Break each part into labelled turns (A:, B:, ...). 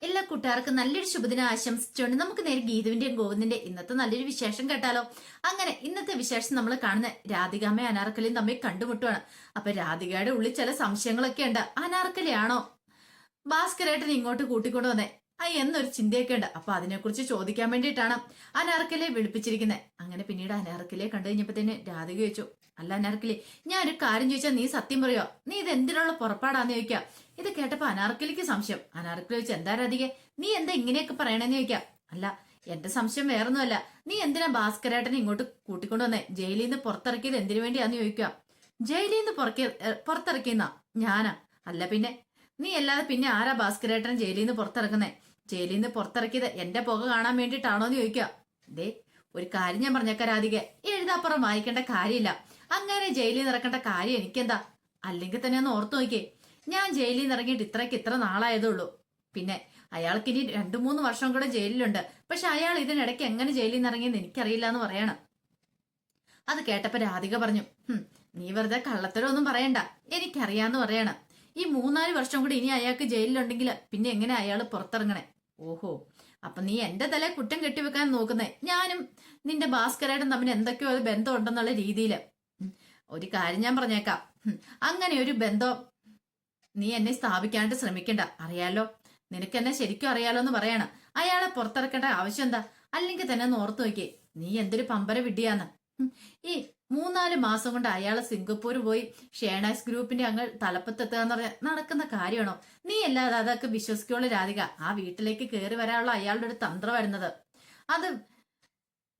A: എല്ലാ കൂട്ടുകാർക്കും നല്ലൊരു ശുഭദിനം ആശംസിച്ചുകൊണ്ട് നമുക്ക് നേരെ ഗീതുവിന്റെയും ഗോവിന്ദിന്റെ ഇന്നത്തെ നല്ലൊരു വിശേഷം കേട്ടാലോ. അങ്ങനെ ഇന്നത്തെ വിശേഷം നമ്മൾ കാണുന്ന രാധികാമ്മയും അനാർക്കലിയും തമ്മിൽ കണ്ടുമുട്ടുവാണ്. അപ്പൊ രാധികയുടെ ഉള്ളിൽ ചില സംശയങ്ങളൊക്കെ ഉണ്ട്. അനാർക്കലിയാണോ ഭാസ്കരേട്ടൻ ഇങ്ങോട്ട് കൂട്ടിക്കൊണ്ടു വന്നേ എന്നൊരു ചിന്തയൊക്കെ ഉണ്ട്. അപ്പൊ അതിനെക്കുറിച്ച് ചോദിക്കാൻ വേണ്ടിയിട്ടാണ് അനാർക്കലിയെ വിളിപ്പിച്ചിരിക്കുന്നത്. അങ്ങനെ പിന്നീട് അനാർക്കലിയെ കണ്ടു കഴിഞ്ഞപ്പോഴത്തേന് രാധിക ചോദിച്ചു, അല്ല അനാർക്കലി, ഞാൻ ഒരു കാര്യം ചോദിച്ചാൽ നീ സത്യം പറയോ? നീ ഇത് എന്തിനുള്ള പുറപ്പാടാന്ന് ചോദിക്കാം. ഇത് കേട്ടപ്പോ അനാർക്കലിക്ക് സംശയം. അനാർക്കലി ചോദിച്ചു, എന്താ രാധിക, നീ എന്താ ഇങ്ങനെയൊക്കെ പറയണെന്ന് ചോദിക്കാം. അല്ല, എന്റെ സംശയം വേറൊന്നുമല്ല, നീ എന്തിനാ ഭാസ്കരേട്ടനെ ഇങ്ങോട്ട് കൂട്ടിക്കൊണ്ടുവന്നേ? ജയിലിൽ നിന്ന് പുറത്തിറക്കിയത് എന്തിനു വേണ്ടിയാന്ന് ചോദിക്കാം. ജയിലിൽ നിന്ന് പുറത്തിറക്കിയെന്നാ? ഞാനാ? അല്ല പിന്നെ, നീ അല്ലാതെ പിന്നെ ആരാ ഭാസ്കരേട്ടൻ ജയിലിൽ നിന്ന് പുറത്തിറക്കുന്നേ? ജയിലിൽ നിന്ന് പുറത്തിറക്കിയത് എന്റെ പുക കാണാൻ വേണ്ടിയിട്ടാണോന്ന് ചോദിക്കാം. ദേ, ഒരു കാര്യം ഞാൻ പറഞ്ഞേക്കാം രാധിക, എഴുതാപ്പുറം വായിക്കേണ്ട കാര്യമില്ല. അങ്ങനെ ജയിലിൽ നിന്ന് ഇറക്കേണ്ട കാര്യം എനിക്കെന്താ? അല്ലെങ്കിൽ തന്നെ ഒന്ന് ഓർത്തു നോക്കിയേ, ഞാൻ ജയിലിൽ നിന്ന് ഇറങ്ങിയിട്ട് ഇത്ര നാളായതുള്ളൂ. പിന്നെ അയാൾക്ക് ഇനി 2-3 വർഷം കൂടെ ജയിലിലുണ്ട്. പക്ഷെ അയാൾ ഇതിനിടയ്ക്ക് എങ്ങനെ ജയിലിൽ നിന്ന് ഇറങ്ങിയെന്ന് എനിക്കറിയില്ല എന്ന് പറയണം. അത് കേട്ടപ്പോ രാധിക പറഞ്ഞു, നീ വെറുതെ കള്ളത്തരമൊന്നും പറയണ്ട, എനിക്കറിയാന്ന് പറയണം. ഈ 3-4 വർഷം കൂടി ഇനി അയാൾക്ക് ജയിലിലുണ്ടെങ്കിൽ പിന്നെ എങ്ങനെ അയാൾ പുറത്തിറങ്ങണേ? ഓഹോ, അപ്പൊ നീ എന്റെ തല കുറ്റം കെട്ടിവെക്കാൻ നോക്കുന്നേ. ഞാനും നിന്റെ ഭാസ്കരേട്ടൻ തമ്മിൽ എന്തൊക്കെയോ ഒരു ബന്ധം ഉണ്ടെന്നുള്ള രീതിയില്. ഒരു കാര്യം ഞാൻ പറഞ്ഞേക്കാം, അങ്ങനെ ഒരു ബന്ധം നീ എന്നെ സ്ഥാപിക്കാനായിട്ട് ശ്രമിക്കണ്ട. അറിയാലോ, നിനക്ക് എന്നെ ശരിക്കും അറിയാലോ എന്ന് പറയാണ്. അയാളെ പുറത്തിറക്കേണ്ട ആവശ്യം എന്താ? അല്ലെങ്കിൽ തന്നെ ഒന്ന് ഓർത്തു നോക്കിയേ, നീ എന്തൊരു പമ്പര വിഡ്ഢിയാന്ന്. ഈ 3-4 മാസം കൊണ്ട് അയാള് സിംഗപ്പൂർ പോയി ഷേണാസ് ഗ്രൂപ്പിന്റെ അങ്ങ് തലപ്പത്തെത്തുക എന്ന് പറഞ്ഞാൽ നടക്കുന്ന കാര്യമാണോ? നീ അല്ലാതെ അതൊക്കെ വിശ്വസിക്കുള്ള രാധിക. ആ വീട്ടിലേക്ക് കയറി വരാനുള്ള അയാളുടെ ഒരു തന്ത്രം വരുന്നത്, അത്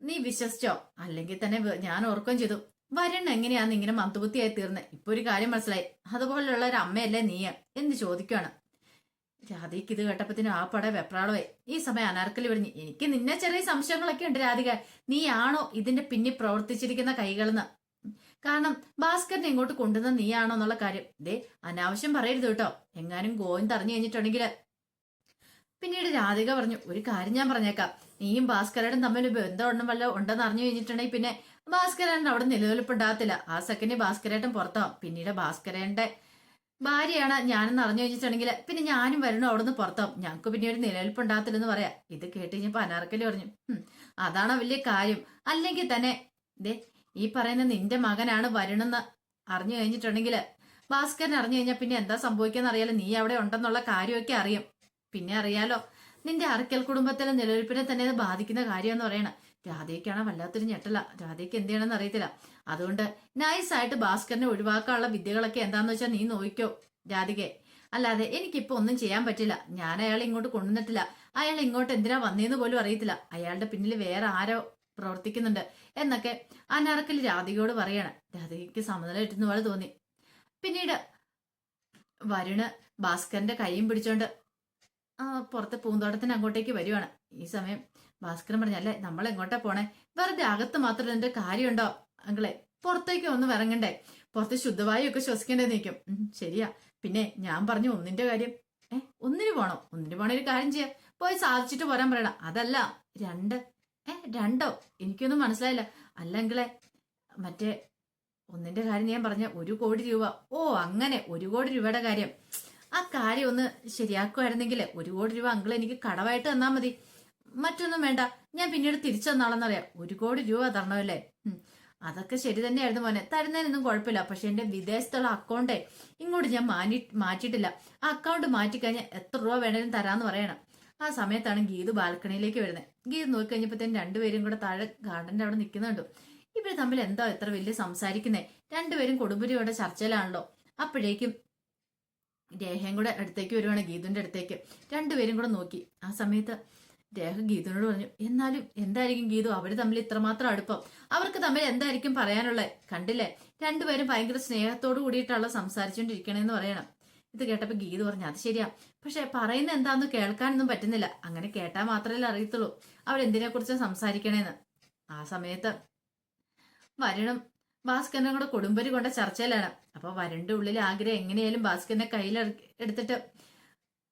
A: നീ വിശ്വസിച്ചോ? അല്ലെങ്കിൽ തന്നെ ഞാൻ ഓർക്കുകയും ചെയ്തു, വരൺ എങ്ങനെയാന്ന് ഇങ്ങനെ മന്ദബുദ്ധിയായി തീർന്ന്. ഇപ്പൊ ഒരു കാര്യം മനസ്സിലായി, അതുപോലുള്ള ഒരു അമ്മയല്ലേ നീ എന്ന് ചോദിക്കുകയാണ്. രാധിക്ക് ഇത് കേട്ടപ്പത്തിന് ആ പട വെപ്രാളമായി. ഈ സമയം അനാർക്കലി പറഞ്ഞു, എനിക്ക് നിന്നെ ചെറിയ സംശയങ്ങളൊക്കെ ഉണ്ട് രാധിക, നീ ആണോ ഇതിന്റെ പിന്നിൽ പ്രവർത്തിച്ചിരിക്കുന്ന കൈകളെന്ന്. കാരണം ഭാസ്കരനെ ഇങ്ങോട്ട് കൊണ്ടുവന്ന നീയാണോ എന്നുള്ള കാര്യം. ദേ, അനാവശ്യം പറയരുത് കേട്ടോ, എങ്ങാനും ഗോവിന്ദ് അറിഞ്ഞു കഴിഞ്ഞിട്ടുണ്ടെങ്കിൽ. പിന്നീട് രാധിക പറഞ്ഞു, ഒരു കാര്യം ഞാൻ പറഞ്ഞേക്കാം, നീയും ഭാസ്കരനും തമ്മിൽ ബന്ധം വല്ല ഉണ്ടെന്ന് അറിഞ്ഞു കഴിഞ്ഞിട്ടുണ്ടെങ്കിൽ പിന്നെ ഭാസ്കരൻ അവിടെ നിലനിൽപ്പുണ്ടാകത്തില്ല. ആ സെക്കൻഡ് ഭാസ്കരേട്ടൻ പുറത്താവും. പിന്നീട് ഭാസ്കരന്റെ ഭാര്യയാണ് ഞാനെന്ന് അറിഞ്ഞു കഴിഞ്ഞിട്ടുണ്ടെങ്കിൽ പിന്നെ ഞാനും വരണു അവിടുന്ന് പുറത്താവും. ഞങ്ങൾക്ക് പിന്നെ ഒരു നിലനിൽപ്പുണ്ടാകത്തില്ലെന്ന് പറയാം. ഇത് കേട്ട് കഴിഞ്ഞപ്പോ അനാർക്കലി പറഞ്ഞു, അതാണോ വലിയ കാര്യം? അല്ലെങ്കിൽ തന്നെ ദേ, ഈ പറയുന്ന നിന്റെ മകനാണ് വരണെന്ന് അറിഞ്ഞു കഴിഞ്ഞിട്ടുണ്ടെങ്കിൽ, ഭാസ്കരൻ അറിഞ്ഞു കഴിഞ്ഞാൽ പിന്നെ എന്താ സംഭവിക്കാന്ന് അറിയാലോ. നീ അവിടെ ഉണ്ടെന്നുള്ള കാര്യമൊക്കെ അറിയും. പിന്നെ അറിയാലോ, നിന്റെ അറക്കൽ കുടുംബത്തിലെ നിലനിൽപ്പിനെ തന്നെ അത് ബാധിക്കുന്ന കാര്യമെന്ന് പറയണം. രാധയ്ക്കാണ് വല്ലാത്തൊരു ഞെട്ടല. രാധയ്ക്ക് എന്ത് ചെയ്യണമെന്ന് അറിയത്തില്ല. അതുകൊണ്ട് നൈസായിട്ട് ഭാസ്കരനെ ഒഴിവാക്കാനുള്ള വിദ്യകളൊക്കെ എന്താന്ന് വെച്ചാൽ നീ നോക്കിക്കോ രാധികെ. അല്ലാതെ എനിക്കിപ്പോ ഒന്നും ചെയ്യാൻ പറ്റില്ല. ഞാൻ അയാളെ ഇങ്ങോട്ട് കൊണ്ടുവന്നിട്ടില്ല. അയാൾ ഇങ്ങോട്ട് എന്തിനാ വന്നേന്ന് പോലും അറിയത്തില്ല. അയാളുടെ പിന്നിൽ വേറെ ആരോ പ്രവർത്തിക്കുന്നുണ്ട് എന്നൊക്കെ അനാർക്കലി രാധികയോട് പറയണം. രാധികയ്ക്ക് സമനില കിട്ടുന്ന പോലെ തോന്നി. പിന്നീട് വരുണ് ഭാസ്കരന്റെ കൈയും പിടിച്ചോണ്ട് പുറത്തെ പൂന്തോട്ടത്തിന് അങ്ങോട്ടേക്ക് വരുവാണ്. ഈ സമയം ഭാസ്കരൻ പറഞ്ഞല്ലേ, നമ്മൾ എങ്ങോട്ടാ പോണേ? വെറുതെ അകത്ത് മാത്രം ഇതിന്റെ കാര്യമുണ്ടോ അങ്ങളെ? പുറത്തേക്ക് ഒന്നും ഇറങ്ങണ്ടേ? പുറത്ത് ശുദ്ധവായു ഒക്കെ ശ്വസിക്കേണ്ടതെന്ന് നിൽക്കും. ശരിയാ. പിന്നെ ഞാൻ പറഞ്ഞു ഒന്നിന്റെ കാര്യം. ഒന്നിന് പോണോ? ഒന്നിന് പോണ ഒരു കാര്യം ചെയ്യാം, പോയി സാധിച്ചിട്ട് പോരാൻ പറയണം. അതല്ല 2. 2ഓ? എനിക്കൊന്നും മനസ്സിലായില്ല. അല്ലെങ്കിലേ മറ്റേ ഒന്നിന്റെ കാര്യം ഞാൻ പറഞ്ഞ 1 കോടി രൂപ. ഓ അങ്ങനെ 1 കോടി രൂപയുടെ കാര്യം. ആ കാര്യം ഒന്ന് ശരിയാക്കുമായിരുന്നെങ്കിൽ 1 കോടി രൂപ അങ്കിൾ എനിക്ക് കടവായിട്ട് തന്നാ മതി. മറ്റൊന്നും വേണ്ട, ഞാൻ പിന്നീട് തിരിച്ചു തന്നാളെന്നറിയാം. 1 കോടി രൂപ തരണമല്ലേ? അതൊക്കെ ശരി തന്നെയായിരുന്നു മോനെ, തരുന്നതിനൊന്നും കുഴപ്പമില്ല. പക്ഷെ എന്റെ വിദേശത്തുള്ള അക്കൗണ്ടേ ഇങ്ങോട്ട് ഞാൻ മാറ്റിയിട്ടില്ല. ആ അക്കൗണ്ട് മാറ്റിക്കഴിഞ്ഞാൽ എത്ര രൂപ വേണേലും തരാന്ന് പറയണം. ആ സമയത്താണ് ഗീതു ബാൽക്കണിയിലേക്ക് വരുന്നത്. ഗീതു നോക്കിക്കഴിഞ്ഞപ്പോഴത്തേനും 2 പേരും കൂടെ താഴെ ഗാർഡന്റെ അവിടെ നിൽക്കുന്നുണ്ട്. ഇവര് തമ്മിൽ എന്താ എത്ര വലിയ സംസാരിക്കുന്നേ? 2 പേരും കൊടുമ്പുരിയോടെ ചർച്ചയിലാണല്ലോ. അപ്പോഴേക്കും രേഖയും കൂടെ അടുത്തേക്ക് വരുവാണ്, ഗീതുവിന്റെ അടുത്തേക്ക്. 2 പേരും കൂടെ നോക്കി. ആ സമയത്ത് രേഖ ഗീതുവിനോട് പറഞ്ഞു, എന്നാലും എന്തായിരിക്കും ഗീതു അവര് തമ്മിൽ ഇത്രമാത്രം അടുപ്പം? അവർക്ക് തമ്മിൽ എന്തായിരിക്കും പറയാനുള്ളത്? കണ്ടില്ലേ, 2 പേരും ഭയങ്കര സ്നേഹത്തോട് കൂടിയിട്ടുള്ള സംസാരിച്ചോണ്ടിരിക്കണേന്ന് പറയണം. ഇത് കേട്ടപ്പോ ഗീതു പറഞ്ഞു, അത് ശരിയാ, പക്ഷെ പറയുന്ന എന്താന്ന് കേൾക്കാനൊന്നും പറ്റുന്നില്ല. അങ്ങനെ കേട്ടാൽ മാത്രമല്ലേ അറിയത്തുള്ളൂ അവരെന്തിനെ കുറിച്ച് സംസാരിക്കണേന്ന്. ആ സമയത്ത് വരണം ഭാസ്കരനും കൂടെ കൊടുമ്പരി കൊണ്ട ചർച്ചയിലാണ്. അപ്പൊ വരുണിന്റെ ഉള്ളിലെ ആഗ്രഹം എങ്ങനെയാലും ഭാസ്കരനെ കയ്യിൽ എടുത്തിട്ട്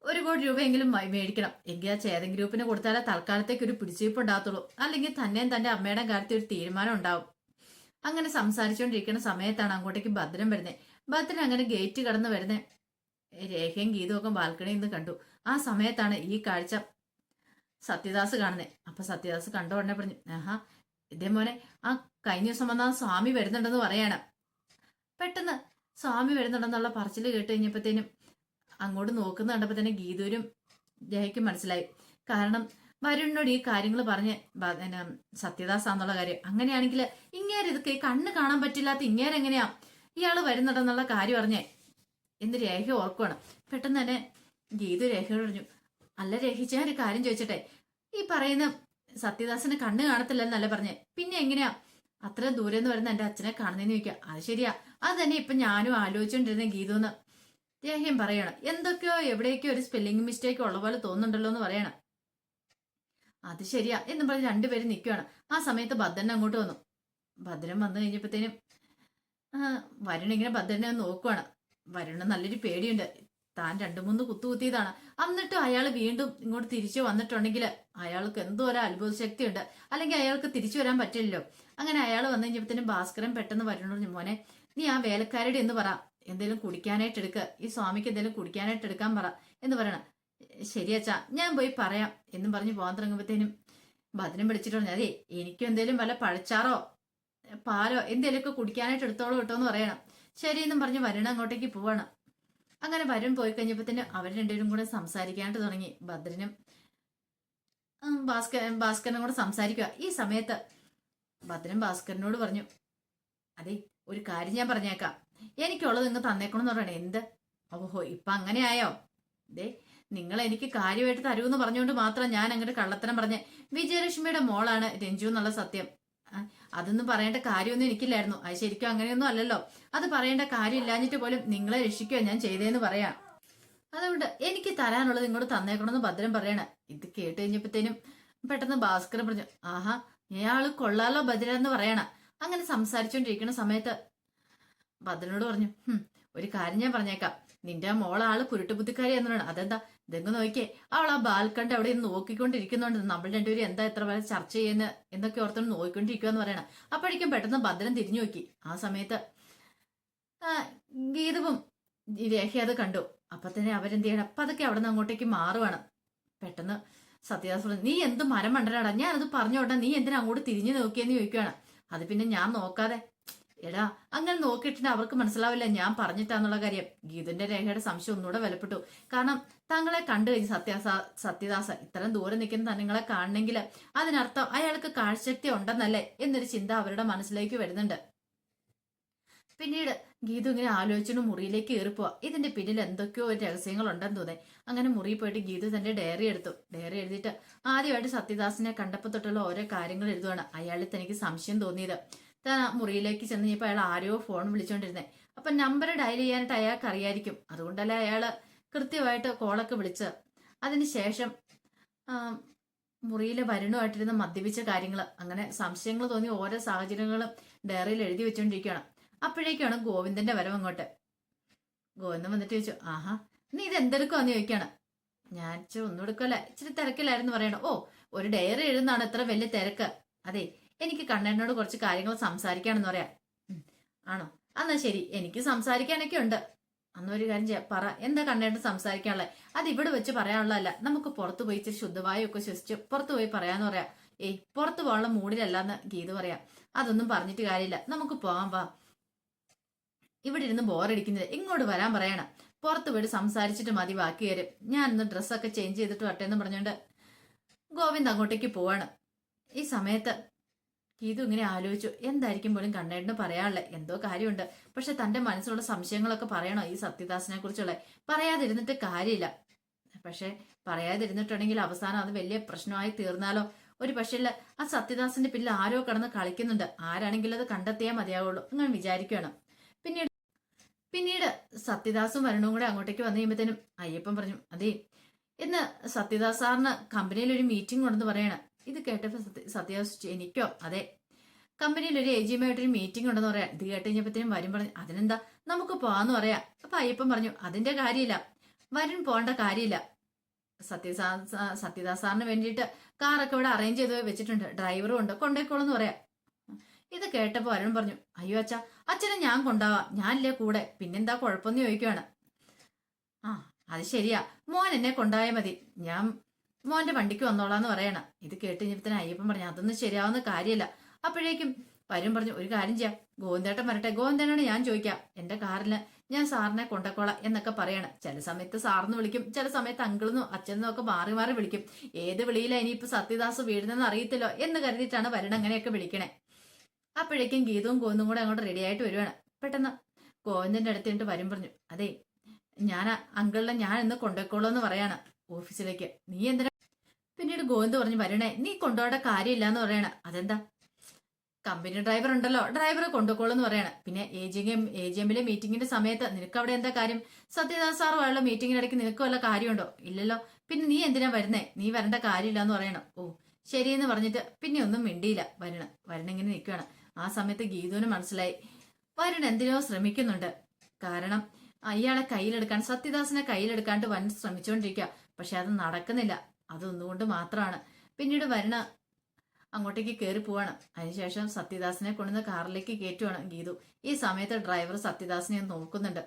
A: 1 കോടി രൂപയെങ്കിലും മേടിക്കണം. എങ്കിൽ ആ ചേതൻ ഗ്രൂപ്പിന് കൊടുത്താലേ തൽക്കാലത്തേക്ക് ഒരു പിടിച്ചിരിപ്പ് ഉണ്ടാകത്തുള്ളൂ. അല്ലെങ്കിൽ തന്നെയും തന്റെ അമ്മയുടെ കാര്യത്തിൽ ഒരു തീരുമാനം ഉണ്ടാവും. അങ്ങനെ സംസാരിച്ചുകൊണ്ടിരിക്കുന്ന സമയത്താണ് അങ്ങോട്ടേക്ക് ഭദ്രൻ വരുന്നത്. ഭദ്രൻ അങ്ങനെ ഗേറ്റ് കടന്ന് വരുന്നേ രേഖയും ഗീതുമൊക്കെ ബാൽക്കണിയിൽ നിന്ന് കണ്ടു. ആ സമയത്താണ് ഈ കാഴ്ച സത്യദാസ് കാണുന്നത്. അപ്പൊ സത്യദാസ് കണ്ട ഉടനെ പറഞ്ഞു, ആഹാ ഇതേ മോനെ, ആ കഴിഞ്ഞ ദിവസം വന്ന ആ സ്വാമി വരുന്നുണ്ടെന്ന് പറയാണ്. പെട്ടെന്ന് സ്വാമി വരുന്നുണ്ടെന്നുള്ള പറച്ചില് കേട്ട് കഴിഞ്ഞപ്പോഴത്തേനും അങ്ങോട്ട് നോക്കുന്ന കണ്ടപ്പോ തന്നെ ഗീതൂരും ജയയ്ക്കും മനസ്സിലായി. കാരണം വരുണിനോട് ഈ കാര്യങ്ങൾ പറഞ്ഞ് സത്യദാസാന്നുള്ള കാര്യം. അങ്ങനെയാണെങ്കിൽ ഇങ്ങേരെ ഇതൊക്കെ കണ്ണ് കാണാൻ പറ്റില്ലാത്ത ഇങ്ങേരെങ്ങനെയാ ഇയാള് വരുന്നുണ്ടെന്നുള്ള കാര്യം അറിഞ്ഞേ എന്ന് രേഖ ഓർക്കുവാണ്. പെട്ടെന്ന് തന്നെ ഗീതു രേഖയോട് പറഞ്ഞു, അല്ല രേഖിച്ച ഒരു കാര്യം ചോദിച്ചട്ടെ, ഈ പറയുന്ന സത്യദാസിന് കണ്ണ് കാണത്തില്ലെന്നല്ല പറഞ്ഞേ, പിന്നെ എങ്ങനെയാ അത്ര ദൂരെ നിന്ന് വരുന്ന എന്റെ അച്ഛനെ കാണുന്നതെന്ന് ചോദിക്കുക. അത് ശരിയാ, അത് തന്നെ ഇപ്പൊ ഞാനും ആലോചിച്ചോണ്ടിരുന്ന ഗീതുന്ന് രേഖയും പറയണം. എന്തൊക്കെയോ എവിടേക്കോ ഒരു സ്പെല്ലിംഗ് മിസ്റ്റേക്ക് ഉള്ള പോലെ തോന്നുന്നുണ്ടല്ലോ എന്ന് പറയണം. അത് ശരിയാ എന്നും പറഞ്ഞ് രണ്ടുപേരും നിൽക്കുകയാണ്. ആ സമയത്ത് ഭദ്രൻ അങ്ങോട്ട് വന്നു. ഭദ്രൻ വന്നു കഴിഞ്ഞപ്പോഴത്തേനും വരുൺ ഇങ്ങനെ ഭദ്രനെ നോക്കുവാണ്. വരുണ് നല്ലൊരു പേടിയുണ്ട്. താൻ 2-3 കുത്തിയതാണ്. എന്നിട്ടും അയാൾ വീണ്ടും ഇങ്ങോട്ട് തിരിച്ചു വന്നിട്ടുണ്ടെങ്കിൽ അയാൾക്ക് എന്തോ ഒരു അത്ഭുത ശക്തിയുണ്ട്, അല്ലെങ്കിൽ അയാൾക്ക് തിരിച്ചു വരാൻ പറ്റില്ലല്ലോ. അങ്ങനെ അയാൾ വന്നു കഴിഞ്ഞപ്പോഴത്തേനും ഭാസ്കരൻ പെട്ടെന്ന് വരുണോട്, മോനെ നീ ആ വേലക്കാരുടെ എന്ന് പറ, എന്തെങ്കിലും കുടിക്കാനായിട്ട് എടുക്കുക, ഈ സ്വാമിക്ക് എന്തെങ്കിലും കുടിക്കാനായിട്ട് എടുക്കാൻ പറ എന്ന് പറയണം. ശരിയച്ചാ ഞാൻ പോയി പറയാം എന്നും പറഞ്ഞ് പോകാൻ തുടങ്ങുമ്പോഴത്തേനും ഭദ്രൻ വിളിച്ചിട്ട് പറഞ്ഞു, അതെ എനിക്കും എന്തേലും വല്ല പഴച്ചാറോ പാലോ എന്തേലുമൊക്കെ കുടിക്കാനായിട്ട് എടുത്തോളൂ കേട്ടോ എന്ന് പറയണം. ശരിയെന്നും പറഞ്ഞ് വരുൺ അങ്ങോട്ടേക്ക് പോവാണ്. അങ്ങനെ വരുൺ പോയി കഴിഞ്ഞപ്പോഴത്തേനും അവർ രണ്ടുപേരും കൂടെ സംസാരിക്കാനായിട്ട് തുടങ്ങി. ഭദ്രനും ഭാസ്കരനും കൂടെ സംസാരിക്കുക. ഈ സമയത്ത് ഭദ്രൻ ഭാസ്കരനോട് പറഞ്ഞു, അതെ ഒരു കാര്യം ഞാൻ പറഞ്ഞേക്കാം, എനിക്കുള്ളത് നിങ്ങൾ തന്നേക്കണമെന്ന് പറയണേ. എന്ത്? ഓഹോ ഇപ്പൊ അങ്ങനെ ആയോ? ദേ നിങ്ങൾ എനിക്ക് കാര്യമായിട്ട് തരൂന്ന് പറഞ്ഞുകൊണ്ട് മാത്രം ഞാൻ അങ്ങോട്ട് കള്ളത്തരം പറഞ്ഞേ. വിജയലക്ഷ്മിയുടെ മോളാണ് രഞ്ജു എന്നുള്ള സത്യം. അതൊന്നും പറയേണ്ട കാര്യമൊന്നും എനിക്കില്ലായിരുന്നു. അത് ശരിക്കും അങ്ങനെയൊന്നും അല്ലല്ലോ. അത് പറയേണ്ട കാര്യം ഇല്ലാഞ്ഞിട്ട് പോലും നിങ്ങളെ രക്ഷിക്കുക ഞാൻ ചെയ്തേന്ന് പറയാം. അതുകൊണ്ട് എനിക്ക് തരാനുള്ളത് ഇങ്ങോട്ട് തന്നേക്കണമെന്ന് ഭദ്രൻ പറയണ. ഇത് കേട്ട് കഴിഞ്ഞപ്പോഴത്തേനും പെട്ടെന്ന് ഭാസ്കരൻ പറഞ്ഞു, ആഹാ ഇയാള് കൊള്ളാലോ ഭദ്രൻ എന്ന് പറയണ. അങ്ങനെ സംസാരിച്ചോണ്ടിരിക്കുന്ന സമയത്ത് ഭദ്രനോട് പറഞ്ഞു, ഒരു കാര്യം ഞാൻ പറഞ്ഞേക്കാം, നിന്റെ മോളാള് കുരുട്ടുബുദ്ധിക്കാരി എന്ന് പറയണം. അതെന്താ? ഇതെങ്ങ് നോക്കിയേ, അവൾ ആ ബാൽക്കണ്ട് അവിടെ നിന്ന് നോക്കിക്കൊണ്ടിരിക്കുന്നുണ്ട്. നമ്മൾ രണ്ടുപേരും എന്താ എത്ര വരെ ചർച്ച ചെയ്യുന്ന എന്തൊക്കെ ഓർത്തോണ്ട് നോക്കിക്കൊണ്ടിരിക്കുക എന്ന് പറയണം. അപ്പോഴേക്കും പെട്ടെന്ന് ഭദ്രൻ തിരിഞ്ഞു നോക്കി. ആ സമയത്ത് ഗീതവും രേഖ അത് കണ്ടു. അപ്പൊ തന്നെ അവരെന്ത് ചെയ്യണം, അപ്പൊ അതൊക്കെ അവിടെ നിന്ന് അങ്ങോട്ടേക്ക് മാറുവാണ്. പെട്ടെന്ന് സത്യദാസ് പറഞ്ഞു, നീ എന്ത് മരം മണ്ടനാടാ, ഞാനത് പറഞ്ഞോട്ടെ, നീ എന്തിനാ അങ്ങോട്ട് തിരിഞ്ഞു നോക്കിയെന്ന് ചോദിക്കുകയാണ്. അത് പിന്നെ ഞാൻ നോക്കാതെ, എടാ അങ്ങനെ നോക്കിയിട്ടുണ്ട് അവർക്ക് മനസ്സിലാവില്ല ഞാൻ പറഞ്ഞിട്ടാന്നുള്ള കാര്യം. ഗീതന്റെ രേഖയുടെ സംശയം ഒന്നുകൂടെ വിലപ്പെട്ടു. കാരണം തങ്ങളെ കണ്ടു കഴിഞ്ഞ് സത്യദാസ ഇത്രയും ദൂരെ നിൽക്കുന്ന നിങ്ങളെ കാണണമെങ്കിൽ അതിനർത്ഥം അയാൾക്ക് കാഴ്ചശക്തി ഉണ്ടെന്നല്ലേ എന്നൊരു ചിന്ത അവരുടെ മനസ്സിലേക്ക് വരുന്നുണ്ട്. പിന്നീട് ഗീതു ഇങ്ങനെ ആലോചിച്ചു മുറിയിലേക്ക് കയറിപ്പോവാ. ഇതിന്റെ പിന്നിൽ എന്തൊക്കെയോ ഒരു രഹസ്യങ്ങൾ ഉണ്ടെന്ന് തോന്നി. അങ്ങനെ മുറിയിൽ പോയിട്ട് ഗീതു തന്റെ ഡയറി എടുത്തു. ഡയറി എഴുതിയിട്ട് ആദ്യമായിട്ട് സത്യദാസിനെ കണ്ടപ്പോൾ തൊട്ടുള്ള ഓരോ കാര്യങ്ങൾ എഴുതുവാണ്. അയാളിൽ തനിക്ക് സംശയം തോന്നിയത്. താൻ മുറിയിലേക്ക് ചെന്ന് കഴിഞ്ഞപ്പോൾ അയാൾ ആരെയോ ഫോൺ വിളിച്ചോണ്ടിരുന്നേ. അപ്പൊ നമ്പർ ഡയൽ ചെയ്യാനായിട്ട് അയാൾക്ക് അറിയായിരിക്കും. അതുകൊണ്ടല്ലേ അയാള് കൃത്യമായിട്ട് കോളൊക്കെ വിളിച്ച്. അതിനുശേഷം മുറിയിലെ വരുണുമായിട്ടിരുന്ന് മദ്യപിച്ച കാര്യങ്ങൾ, അങ്ങനെ സംശയങ്ങൾ തോന്നി ഓരോ സാഹചര്യങ്ങളും ഡയറിയിൽ എഴുതി വെച്ചോണ്ടിരിക്കുകയാണ്. അപ്പോഴേക്കാണ് ഗോവിന്ദന്റെ വരവ് അങ്ങോട്ട്. ഗോവിന്ദൻ വന്നിട്ട് ചോദിച്ചു, ആഹാ നീ ഇത് എന്തെടുക്കുവാന്ന് ചോദിക്കാണ്. ഞാൻ ഒന്നും എടുക്കല്ല, ഇച്ചിരി തിരക്കിലായിരുന്നു പറയണം. ഓ ഒരു ഡയറി എഴുതുന്നതാണ് ഇത്ര വലിയ തിരക്ക്? അതെ എനിക്ക് കണ്ണനോട് കുറച്ച് കാര്യങ്ങൾ സംസാരിക്കാണെന്ന് പറയാം. ആണോ? എന്നാ ശരി, എനിക്ക് സംസാരിക്കാനൊക്കെ ഉണ്ട്. അന്നൊരു കാര്യം ചെയ്യാം, പറ എന്താ കണ്ണേട്ട് സംസാരിക്കാനുള്ളത്? അത് ഇവിടെ വെച്ച് പറയാനുള്ളതല്ല, നമുക്ക് പുറത്തു പോയി ഇച്ചിരി ശുദ്ധവായൊക്കെ ശ്വസിച്ച് പുറത്തു പോയി പറയാന്ന് പറയാം. പുറത്തു പോകാനുള്ള മൂഡിലല്ലാന്ന് ഗീത പറയാം. അതൊന്നും പറഞ്ഞിട്ട് കാര്യമില്ല, നമുക്ക് പോകാൻ വാ. ഇവിടെ ഇരുന്ന് ബോറടിക്കുന്നത് ഇങ്ങോട്ട് വരാൻ പറയണം. പുറത്തു പോയിട്ട് സംസാരിച്ചിട്ട് മതി ബാക്കി കാര്യം. ഞാൻ ഇന്ന് ഡ്രസ്സൊക്കെ ചേഞ്ച് ചെയ്തിട്ട് വട്ടെ എന്ന് പറഞ്ഞുകൊണ്ട് ഗോവിന്ദ് അങ്ങോട്ടേക്ക് പോവാണ്. ഈ സമയത്ത് ഗീതു ഇങ്ങനെ ആലോചിച്ചു, എന്തായിരിക്കും പോലും കണ്ണേട്ടിന് പറയാനുള്ള എന്തോ കാര്യമുണ്ട്. പക്ഷെ തന്റെ മനസ്സിലുള്ള സംശയങ്ങളൊക്കെ പറയണോ ഈ സത്യദാസിനെ കുറിച്ചുള്ള? പറയാതിരുന്നിട്ട് കാര്യമില്ല. പക്ഷെ പറയാതിരുന്നിട്ടുണ്ടെങ്കിൽ അവസാനം അത് വലിയ പ്രശ്നമായി തീർന്നാലോ? ഒരു പക്ഷേ ആ സത്യദാസിന്റെ പിന്നിൽ ആരോ കടന്ന് കളിക്കുന്നുണ്ട്. ആരാണെങ്കിലും അത് കണ്ടെത്തിയാൽ മതിയാവുള്ളൂ അങ്ങനെ വിചാരിക്കുകയാണ്. പിന്നീട് സത്യദാസും വരണവും കൂടെ അങ്ങോട്ടേക്ക് വന്നു കഴിയുമ്പോഴത്തേനും അയ്യപ്പൻ പറഞ്ഞു, അതെ ഇന്ന് സത്യദാസ് സാറിന് കമ്പനിയിൽ ഒരു മീറ്റിംഗ് ഉണ്ടെന്ന് പറയണം. ഇത് കേട്ടപ്പോ സത്യദാസ്, എനിക്കോ? അതെ കമ്പനിയിൽ ഒരു ഏജിയുമായിട്ടൊരു മീറ്റിംഗ് ഉണ്ടെന്ന് പറയാം. ഇത് കേട്ട് കഴിഞ്ഞപ്പോഴത്തേനും വരും പറഞ്ഞു, അതിനെന്താ നമുക്ക് പോവാന്ന് പറയാം. അപ്പൊ അയ്യപ്പൻ പറഞ്ഞു, അതിന്റെ കാര്യമില്ല, വരും പോകേണ്ട കാര്യമില്ല. സത്യദാസ് സാറിന് വേണ്ടിയിട്ട് കാറൊക്കെ ഇവിടെ അറേഞ്ച് ചെയ്ത് വെച്ചിട്ടുണ്ട്, ഡ്രൈവറും ഉണ്ട്, കൊണ്ടേക്കോളെന്ന് പറയാം. ഇത് കേട്ടപ്പോ അരുൺ പറഞ്ഞു, അയ്യോ അച്ഛനെ ഞാൻ കൊണ്ടാവാം, ഞാനില്ലേ കൂടെ, പിന്നെന്താ കുഴപ്പമെന്ന് ചോദിക്കുവാണ്. അത് ശരിയാ, മോൻ എന്നെ കൊണ്ടായാൽ മതി, ഞാൻ മോന്റെ വണ്ടിക്ക് വന്നോളാന്ന് പറയണം. ഇത് കേട്ട് കഴിഞ്ഞപ്പത്തിന് അയ്യപ്പൻ പറഞ്ഞു അതൊന്നും ശരിയാവുന്ന കാര്യമല്ല. അപ്പോഴേക്കും വരും പറഞ്ഞു ഒരു കാര്യം ചെയ്യാം, ഗോവിന്ദേട്ടൻ വരട്ടെ, ഗോവിന്ദനാണ് ഞാൻ ചോദിക്കാം, എന്റെ കാറിന് ഞാൻ സാറിനെ കൊണ്ടക്കോളാം എന്നൊക്കെ പറയണം. ചില സമയത്ത് സാറിന്ന് വിളിക്കും, ചില സമയത്ത് അങ്കിളെന്നും അച്ഛനെന്നും ഒക്കെ മാറി മാറി വിളിക്കും. ഏത് വിളിയിലാ ഇനിയിപ്പോ സത്യദാസ് വീഴുന്നെന്ന് അറിയത്തില്ലോ എന്ന് കരുതിയിട്ടാണ് വരണം അങ്ങനെയൊക്കെ വിളിക്കണേ. അപ്പോഴേക്കും ഗീതവും ഗോവിന്ദും കൂടെ അങ്ങോട്ട് റെഡി ആയിട്ട് വരുവാണ്. പെട്ടെന്ന് ഗോവിന്ദന്റെ അടുത്തിട്ട് വരും പറഞ്ഞു അതെ ഞാൻ അങ്കിളിനെ ഞാൻ ഇന്ന് കൊണ്ടുപോയിക്കോളൂ എന്ന് പറയാണ് ഓഫീസിലേക്ക്. നീ എന്തിനാ? പിന്നീട് ഗോവിന്ദ് പറഞ്ഞു വരണേ നീ കൊണ്ടുപോകേണ്ട കാര്യമില്ല എന്ന് പറയണ. അതെന്താ? കമ്പനി ഡ്രൈവർ ഉണ്ടല്ലോ, ഡ്രൈവറെ കൊണ്ടുപോയിക്കോളൂ എന്ന് പറയണ. പിന്നെ എ ജി എമ്മിലെ മീറ്റിംഗിന്റെ സമയത്ത് നിനക്ക് അവിടെ എന്താ കാര്യം? സത്യദാസ് സാറുമായുള്ള മീറ്റിംഗിനിടയ്ക്ക് നിനക്ക് വല്ല കാര്യമുണ്ടോ? ഇല്ലല്ലോ. പിന്നെ നീ എന്തിനാ വരുന്നേ? നീ വരേണ്ട കാര്യമില്ല എന്ന് പറയണം. ഓ ശരിയെന്ന് പറഞ്ഞിട്ട് പിന്നെ ഒന്നും മിണ്ടിയില്ല വരണിങ്ങനെ നിൽക്കുകയാണ്. ആ സമയത്ത് ഗീതുവിന് മനസ്സിലായി വരുൺ എന്തിനോ ശ്രമിക്കുന്നുണ്ട്. കാരണം അയാളെ കയ്യിലെടുക്കാൻ, സത്യദാസിനെ കയ്യിലെടുക്കാണ്ട് വൻ ശ്രമിച്ചുകൊണ്ടിരിക്കുക. പക്ഷെ അത് നടക്കുന്നില്ല. അതൊന്നുകൊണ്ട് മാത്രമാണ്. പിന്നീട് വരുണ അങ്ങോട്ടേക്ക് കയറി പോവാണ്. അതിനുശേഷം സത്യദാസിനെ കൊണ്ടുവന്ന് കാറിലേക്ക് കയറ്റുവാണ് ഗീതു. ഈ സമയത്ത് ഡ്രൈവർ സത്യദാസിനെ നോക്കുന്നുണ്ട്.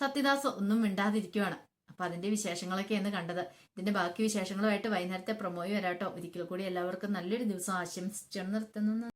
A: സത്യദാസ് ഒന്നും മിണ്ടാതിരിക്കുവാണ്. അപ്പൊ അതിന്റെ വിശേഷങ്ങളൊക്കെയാണ് കണ്ടത്. ഇതിന്റെ ബാക്കി വിശേഷങ്ങളുമായിട്ട് വൈകുന്നേരത്തെ പ്രൊമോയി വരാട്ടോ. ഒരിക്കൽ കൂടി എല്ലാവർക്കും നല്ലൊരു ദിവസം ആശംസിച്ചു നിർത്തുന്നു.